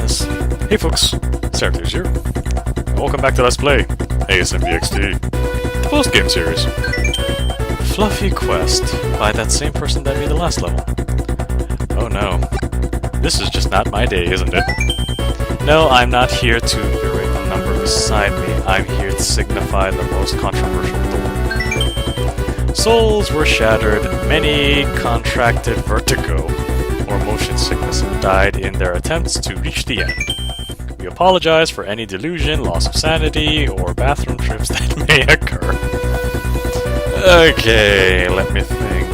goodness. Hey folks, SeraphTearZ here. And welcome back to Let's Play ASMBXT, the post-game series. Fluffy quest by that same person that made the last level. Oh no. This is just not my day, isn't it? No, I'm not here to berate the number beside me. I'm here to signify the most controversial door. Souls were shattered, many contracted vertigo or motion sickness and died in their attempts to reach the end. We apologize for any delusion, loss of sanity, or bathroom trips that may occur. Okay, let me think.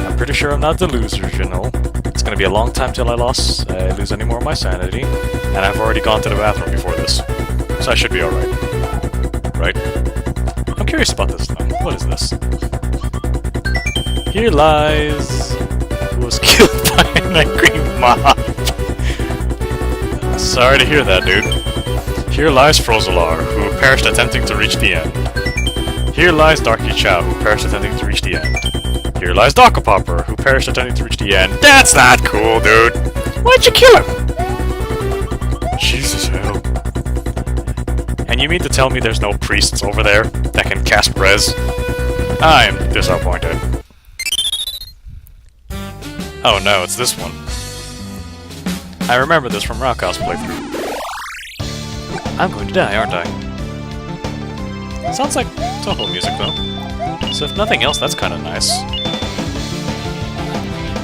I'm pretty sure I'm not delusional. It's gonna be a long time till I lose any more of my sanity, and I've already gone to the bathroom before this, so I should be alright. Right? I'm curious about this though. What is this? Here lies... who was killed by an angry mob. Sorry to hear that, dude. Here lies Frozolar, who perished attempting to reach the end. Here lies Darky Chow, who perished attempting to reach the end. Here lies Dockapopper, who perished attempting to reach the end. That's not cool, dude! Why'd you kill him? Jesus hell. And you mean to tell me there's no priests over there that can cast res? I'm disappointed. Oh no, it's this one. I remember this from Rockhouse playthrough. I'm going to die, aren't I? Sounds like Toho music, though. So if nothing else, that's kinda nice.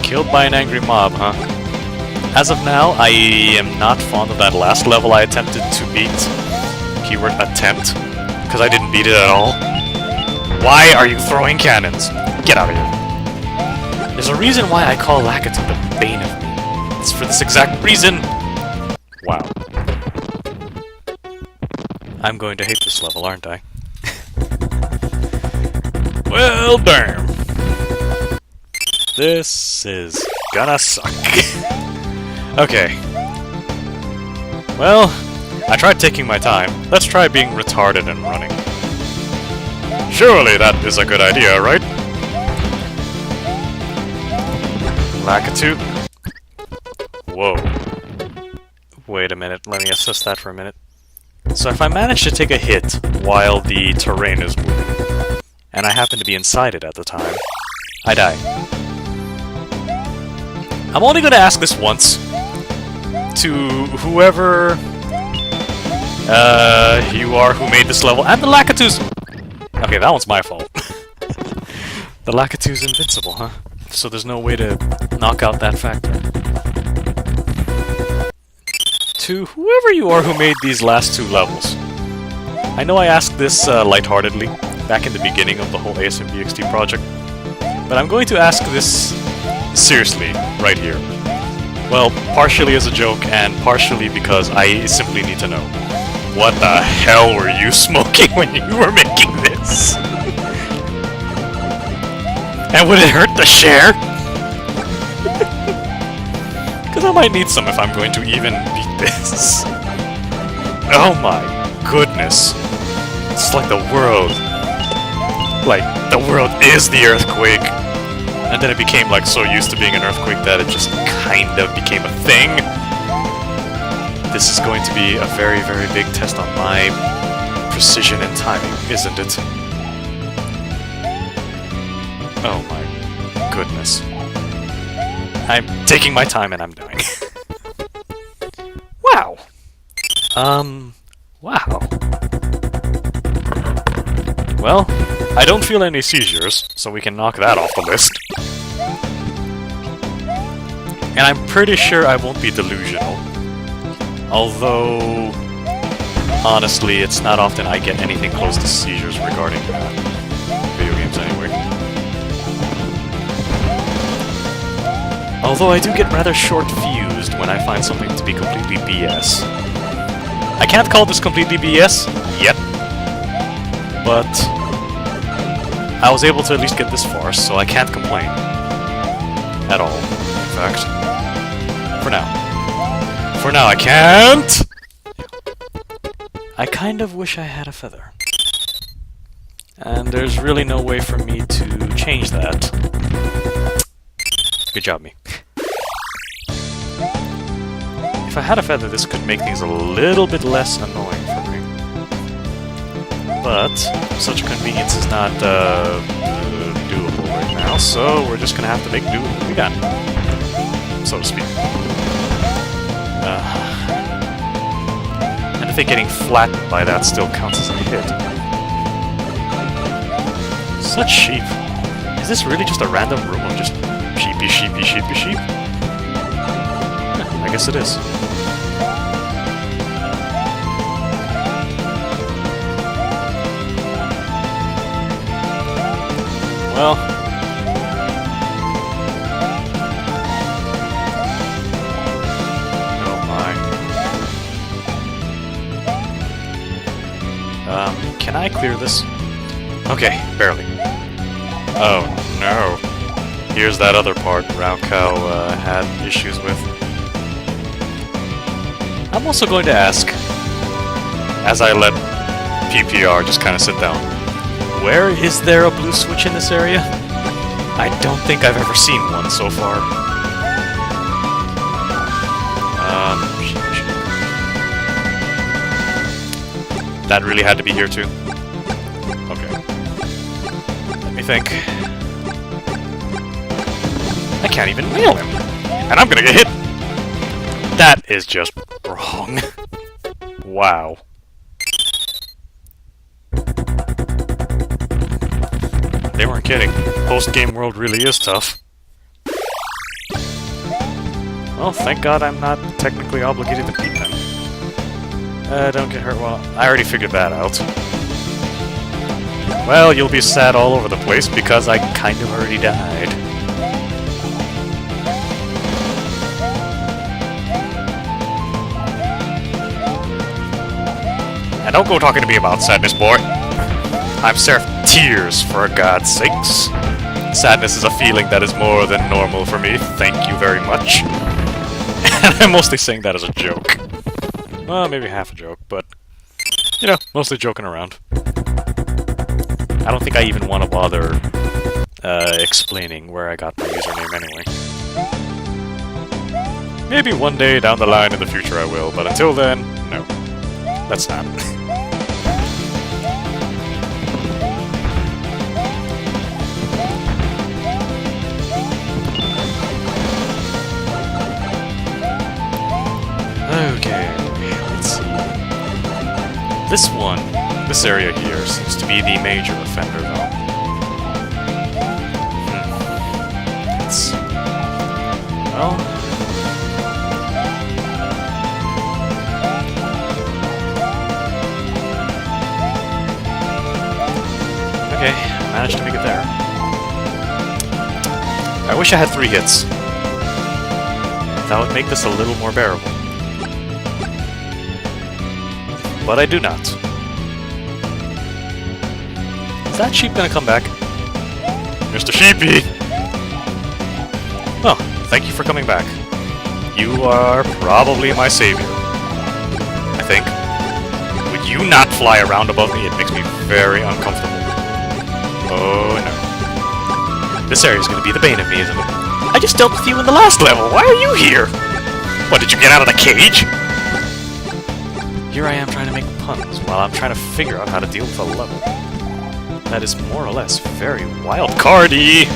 Killed by an angry mob, huh? As of now, I am not fond of that last level I attempted to beat. Keyword attempt. Because I didn't beat it at all. Why are you throwing cannons? Get out of here. There's a reason why I call Lakitu the bane of me. It's for this exact reason! Wow. I'm going to hate this level, aren't I? Well, damn. This is gonna suck. Okay. Well, I tried taking my time. Let's try being retarded and running. Surely that is a good idea, right? Lakitu. Whoa. Wait a minute, let me assess that for a minute. So if I manage to take a hit while the terrain is moving, and I happen to be inside it at the time, I die. I'm only gonna ask this once to whoever you are who made this level, and the Lakitu's... Okay, that one's my fault. The Lakitu's invincible, huh? So there's no way to knock out that factor. To whoever you are who made these last two levels. I know I asked this lightheartedly back in the beginning of the whole ASMBXT project, but I'm going to ask this seriously right here. Well, partially as a joke and partially because I simply need to know. What the hell were you smoking when you were making this? And would it hurt to share? Because I might need some if I'm going to even beat this. Oh my goodness. It's like the world. Like, the world is the earthquake. And then it became like so used to being an earthquake that it just kind of became a thing. This is going to be a very, very big test on my precision and timing, isn't it? Oh my goodness. I'm taking my time and I'm dying. Wow. Wow. Well, I don't feel any seizures, so we can knock that off the list. And I'm pretty sure I won't be delusional. Although, honestly, it's not often I get anything close to seizures regarding video games anyway. Although I do get rather short-fused when I find something to be completely BS. I can't call this completely BS yet, but I was able to at least get this far, so I can't complain. At all, in fact. For now. For now, I can't! I kind of wish I had a feather. And there's really no way for me to change that. Good job, me. If I had a feather, this could make things a little bit less annoying for me. But such a convenience is not doable right now, so we're just gonna have to make do with what we got, so to speak. And I think getting flattened by that still counts as a hit. Such sheep. Is this really just a random room of just sheepy, sheepy, sheepy, sheep? I guess it is. Well... oh my. Can I clear this? Okay, barely. Oh no. Here's that other part Raukau had issues with. I'm also going to ask, as I let PPR just kind of sit down, where is there a blue switch in this area? I don't think I've ever seen one so far. That really had to be here too? Okay. Let me think. I can't even nail him! And I'm gonna get hit! That is just wrong. Wow. They weren't kidding. Post-game world really is tough. Well, thank God I'm not technically obligated to beat them. Don't get hurt. Well, I already figured that out. Well, you'll be sad all over the place because I kind of already died. And don't go talking to me about sadness, boy. I'm SeraphTearZ, for God's sakes. Sadness is a feeling that is more than normal for me, thank you very much. And I'm mostly saying that as a joke. Well, maybe half a joke, but... you know, mostly joking around. I don't think I even want to bother explaining where I got my username anyway. Maybe one day down the line in the future I will, but until then, no. Let's not. Okay, let's see. This area here seems to be the major offender, though. Let's see. Well... okay, managed to make it there. I wish I had 3 hits. That would make this a little more bearable. But I do not. Is that sheep gonna come back? Mr. Sheepy! Oh, thank you for coming back. You are probably my savior. I think. Would you not fly around above me? It makes me very uncomfortable. Oh no. This area is gonna be the bane of me, isn't it? I just dealt with you in the last level. Why are you here? What, did you get out of the cage? Here I am trying to make puns while I'm trying to figure out how to deal with a level. That is more or less very wild-cardy.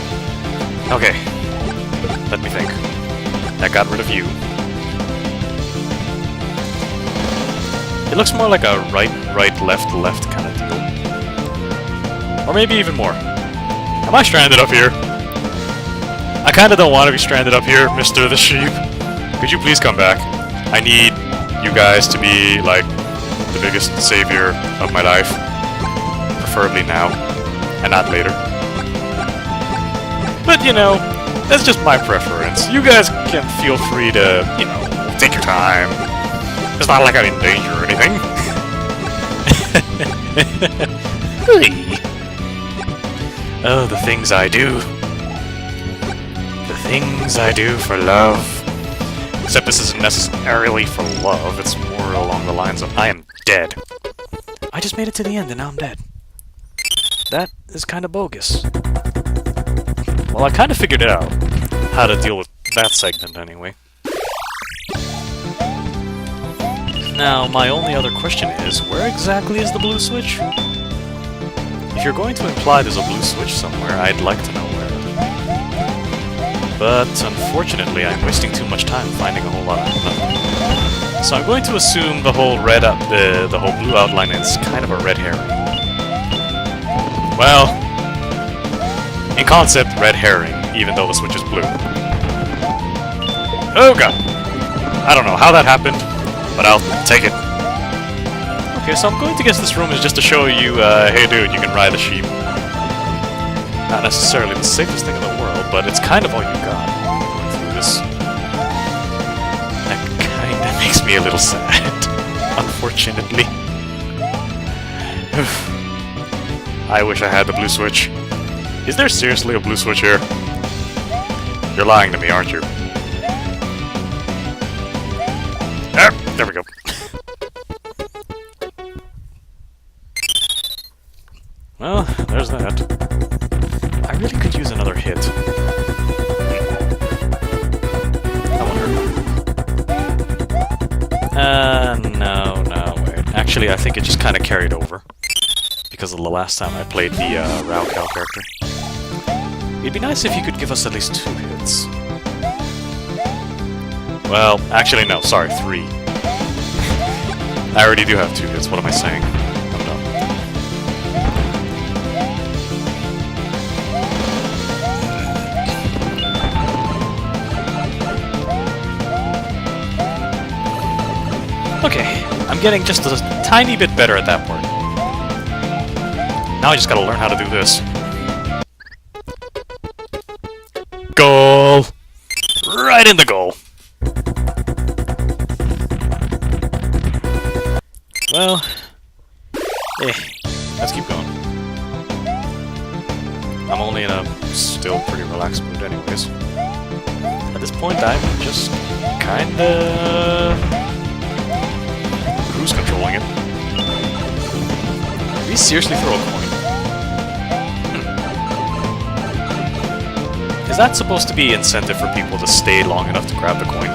Okay. Let me think. That got rid of you. It looks more like a right, left kind of deal. Or maybe even more. Am I stranded up here? I kinda don't want to be stranded up here, Mr. the Sheep. Could you please come back? I need you guys to be, like, the biggest savior of my life. Preferably now, and not later. But, you know, that's just my preference. You guys can feel free to, you know, take your time. It's not like I'm in danger or anything. Oh, the things I do. The things I do for love. Except this isn't necessarily for love, it's more along the lines of, I am dead. I just made it to the end and now I'm dead. That is kind of bogus. Well, I kind of figured it out. How to deal with that segment, anyway. Now, my only other question is, where exactly is the blue switch? If you're going to imply there's a blue switch somewhere, I'd like to know where. But, unfortunately, I'm wasting too much time finding a whole lot of nothing. So I'm going to assume the whole the whole blue outline is kind of a red herring. Well, in concept, red herring, even though the switch is blue. Oh god! I don't know how that happened, but I'll take it. Okay, so I'm going to guess this room is just to show you, hey dude, you can ride a sheep. Not necessarily the safest thing in the world, but it's kind of all you got going through this. That kinda makes me a little sad, unfortunately. I wish I had the blue switch. Is there seriously a blue switch here? You're lying to me, aren't you? There we go. Well, there's that. I really could use another hit. I wonder. No, wait. Actually, I think it just kind of carried over. Because of the last time I played the Raocow character. It'd be nice if you could give us at least 2 hits. Well, actually no, sorry, 3. I already do have 2 hits, what am I saying? I'm dumb. Okay, I'm getting just a tiny bit better at that part. Now I just gotta learn how to do this. Goal! Right in the goal! Well... let's keep going. I'm only in a still pretty relaxed mood anyways. At this point I'm just kinda... cruise controlling it. Did he seriously throw a coin? Is that supposed to be incentive for people to stay long enough to grab the coin?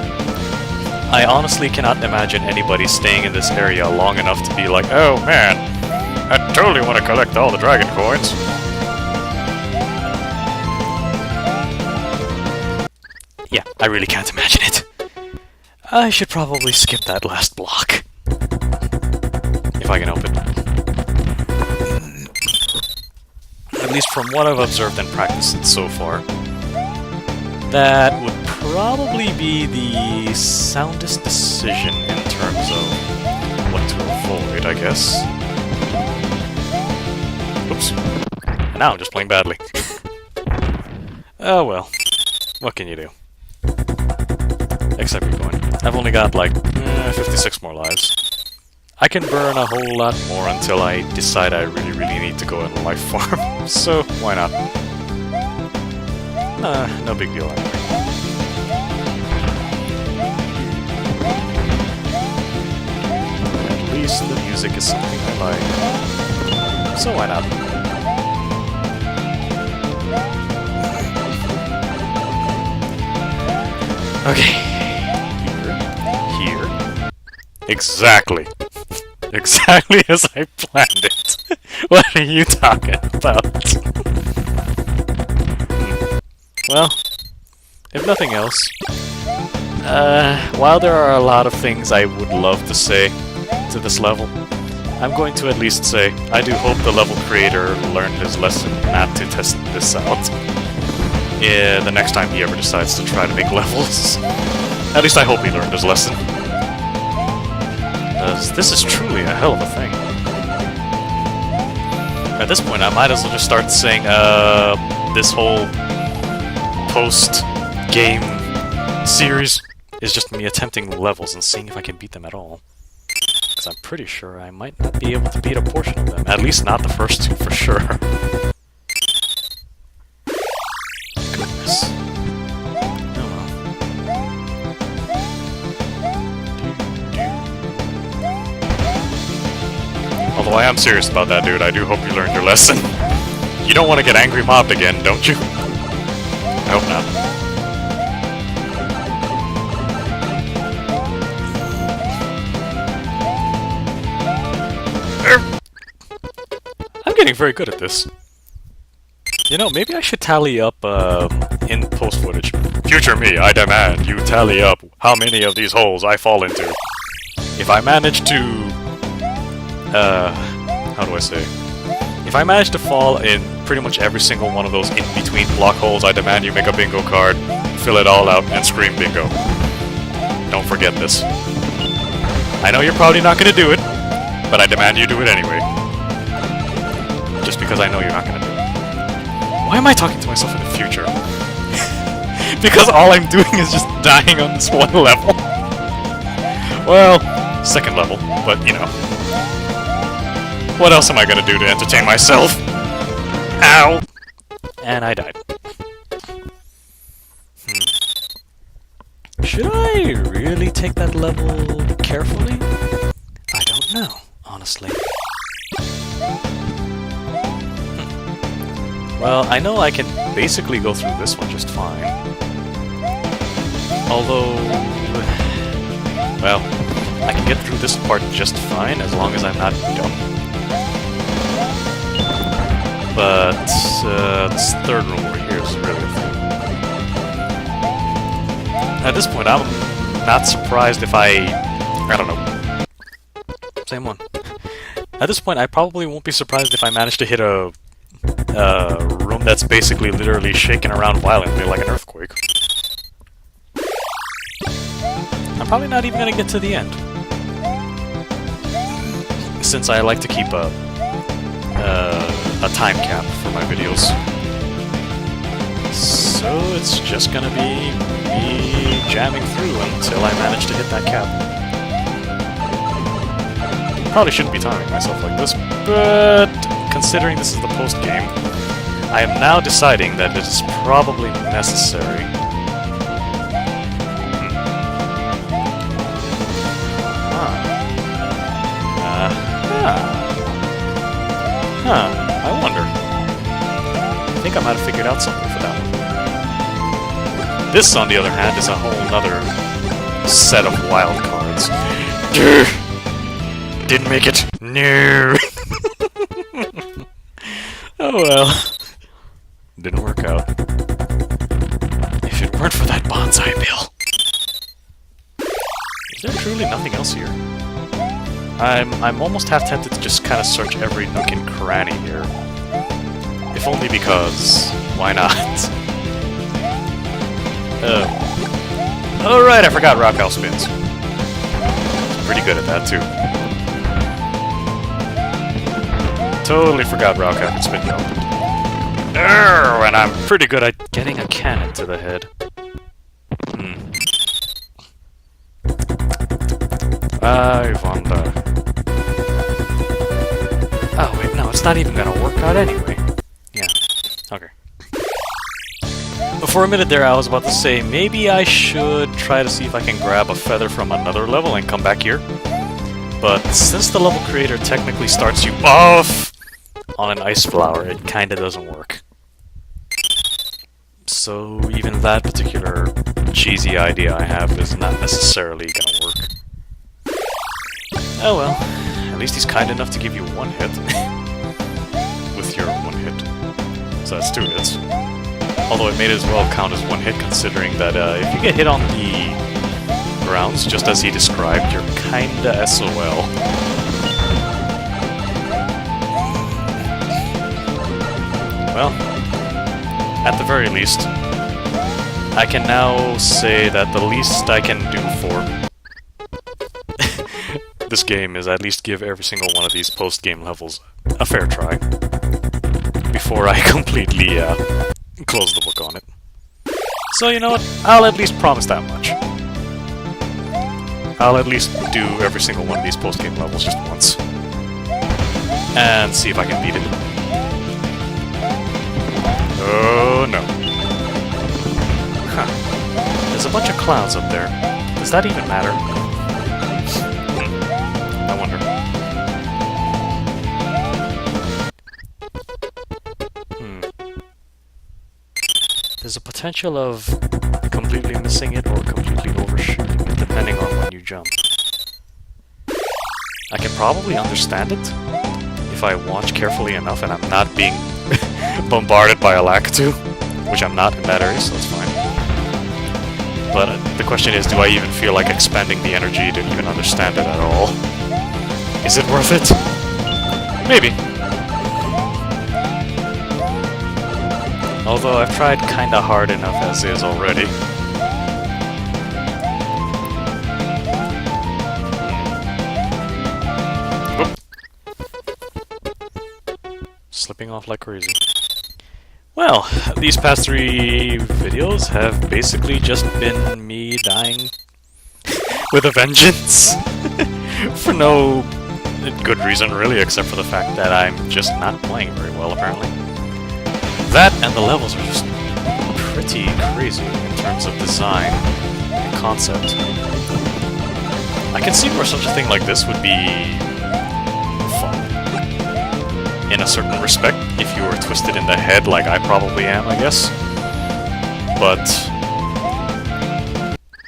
I honestly cannot imagine anybody staying in this area long enough to be like, oh man, I totally want to collect all the dragon coins. Yeah, I really can't imagine it. I should probably skip that last block. If I can help it. At least from what I've observed and practiced so far, that would probably be the soundest decision in terms of what to avoid, I guess. Oops. And now I'm just playing badly. Oh well. What can you do? Except keep going. I've only got like 56 more lives. I can burn a whole lot more until I decide I really need to go in life farm. So why not? No big deal anyway. At least the music is something I like. So why not? Okay. Here. Exactly. Exactly as I planned it. What are you talking about? Well, if nothing else, while there are a lot of things I would love to say to this level, I'm going to at least say, I do hope the level creator learned his lesson not to test this out. Yeah, the next time he ever decides to try to make levels. At least I hope he learned his lesson. This is truly a hell of a thing. At this point, I might as well just start saying, this whole post-game series is just me attempting levels and seeing if I can beat them at all. Because I'm pretty sure I might not be able to beat a portion of them. At least not the first 2 for sure. Goodness. Oh well. Although I am serious about that, dude. I do hope you learned your lesson. You don't want to get angry mobbed again, don't you? I hope not. getting very good at this. You know, maybe I should tally up in post footage. Future me, I demand you tally up how many of these holes I fall into. If I manage to, how do I say? If I manage to fall in pretty much every single one of those in-between block holes, I demand you make a bingo card, fill it all out, and scream bingo. Don't forget this. I know you're probably not gonna do it, but I demand you do it anyway. Just because I know you're not gonna do it. Why am I talking to myself in the future? Because all I'm doing is just dying on this one level. Well, second level, but you know. What else am I gonna do to entertain myself? Ow! And I died. Should I really take that level carefully? I don't know, honestly. Well, I know I can basically go through this one just fine. Although... well, I can get through this part just fine as long as I'm not dumb. But, this third room over here is really a thing. At this point, I'm not surprised if I don't know. Same one. At this point, I probably won't be surprised if I manage to hit a room that's basically literally shaking around violently like an earthquake. I'm probably not even gonna get to the end. Since I like to keep a time cap for my videos. So it's just gonna be me jamming through until I manage to hit that cap. Probably shouldn't be timing myself like this, but considering this is the post-game, I am now deciding that it is probably necessary. I wonder. I think I might have figured out something for that one. This, on the other hand, is a whole other set of wild cards. Didn't make it. No. Oh well. Didn't work out. If it weren't for that bonsai bill. Is there truly nothing else here? I'm almost half tempted to just kind of search every nook and cranny here. If only because... why not? Oh right, I forgot rock house spins. Pretty good at that too. Totally forgot rock house spin jump. Oh, and I'm pretty good at getting a cannon to the head. I wonder. Oh wait, no, it's not even gonna work out anyway. Yeah, okay. For a minute there, I was about to say, maybe I should try to see if I can grab a feather from another level and come back here. But since the level creator technically starts you off on an ice flower, it kinda doesn't work. So even that particular cheesy idea I have is not necessarily gonna work. Oh well, at least he's kind enough to give you one hit. With your one hit. So that's 2 hits. Although it may as well count as one hit, considering that if you get hit on the grounds, just as he described, you're kinda SOL. Well, at the very least, I can now say that the least I can do for this game is at least give every single one of these post-game levels a fair try before I completely close the book on it. So you know what? I'll at least promise that much. I'll at least do every single one of these post-game levels just once. And see if I can beat it. Oh no. Huh. There's a bunch of clouds up there. Does that even matter? I wonder. There's a potential of completely missing it or completely overshooting it, depending on when you jump. I can probably understand it if if I watch carefully enough and I'm not being bombarded by a Lakitu, which I'm not in that area, so it's fine. But the question is, do I even feel like expending the energy to even understand it at all? Is it worth it? Maybe. Although I've tried kinda hard enough as is already. Whoop. Slipping off like crazy. Well, these past 3 videos have basically just been me dying with a vengeance. For no good reason really, except for the fact that I'm just not playing very well apparently. That and the levels are just pretty crazy in terms of design and concept. I can see where such a thing like this would be fun. In a certain respect, if you were twisted in the head like I probably am, I guess. But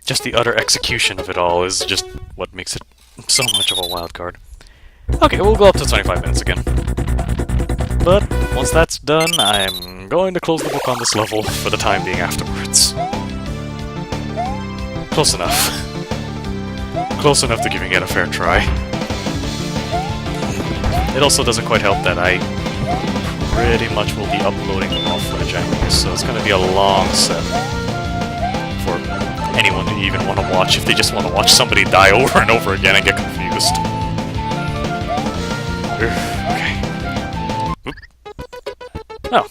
just the utter execution of it all is just what makes it so much of a wild card. Okay, we'll go up to 25 minutes again. But once that's done, I'm going to close the book on this level for the time being afterwards. Close enough. Close enough to giving it a fair try. It also doesn't quite help that I pretty much will be uploading the raw footage anyways, so it's going to be a long set for anyone to even want to watch if they just want to watch somebody die over and over again and get confused. Okay. Oop. Oh.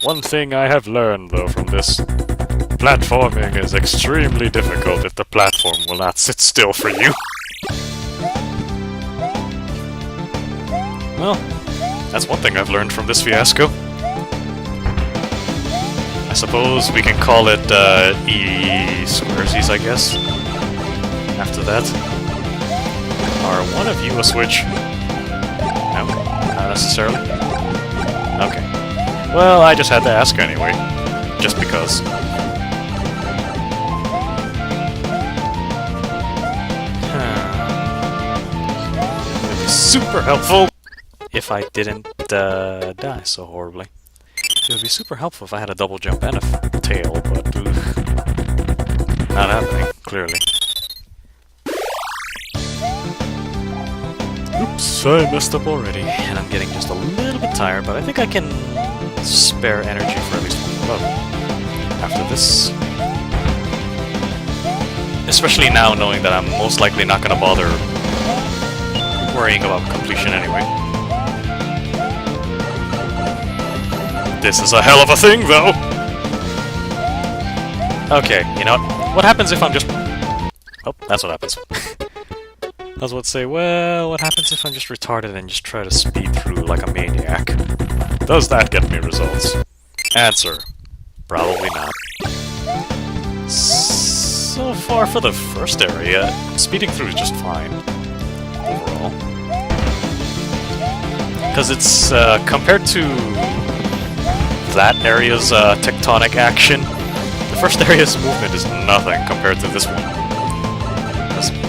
One thing I have learned, though, from this, platforming is extremely difficult if the platform will not sit still for you. Well, that's one thing I've learned from this fiasco. I suppose we can call it, SeraphTearZ, I guess. After that. Are one of you a switch? No, not necessarily. Okay. Well, I just had to ask anyway. Just because. It would be super helpful if I didn't die so horribly. It would be super helpful if I had a double jump and a tail, but not happening, clearly. Oops, I messed up already, and I'm getting just a little bit tired, but I think I can spare energy for at least one more level after this. Especially now, knowing that I'm most likely not going to bother worrying about completion anyway. This is a hell of a thing, though! Okay, you know what happens if I'm just... Oh, that's what happens. I was about to say, well, what happens if I'm just retarded and just try to speed through like a maniac? Does that get me results? Answer, probably not. So far for the first area, speeding through is just fine, overall. Because it's, compared to that area's tectonic action, the first area's movement is nothing compared to this one.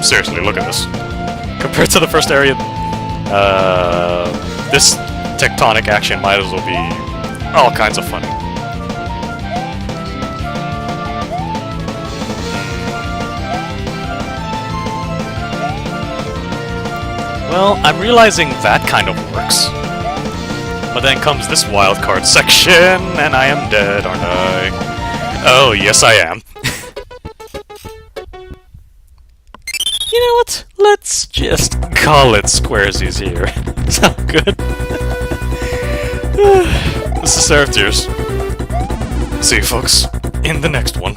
Seriously, look at this. Compared to the first area, this tectonic action might as well be all kinds of funny. Well, I'm realizing that kind of works. But then comes this wildcard section, and I am dead, aren't I? Oh, yes I am. You know what? Let's just call it squaresies here. Sound good? This is SeraphTearZ. See you folks in the next one.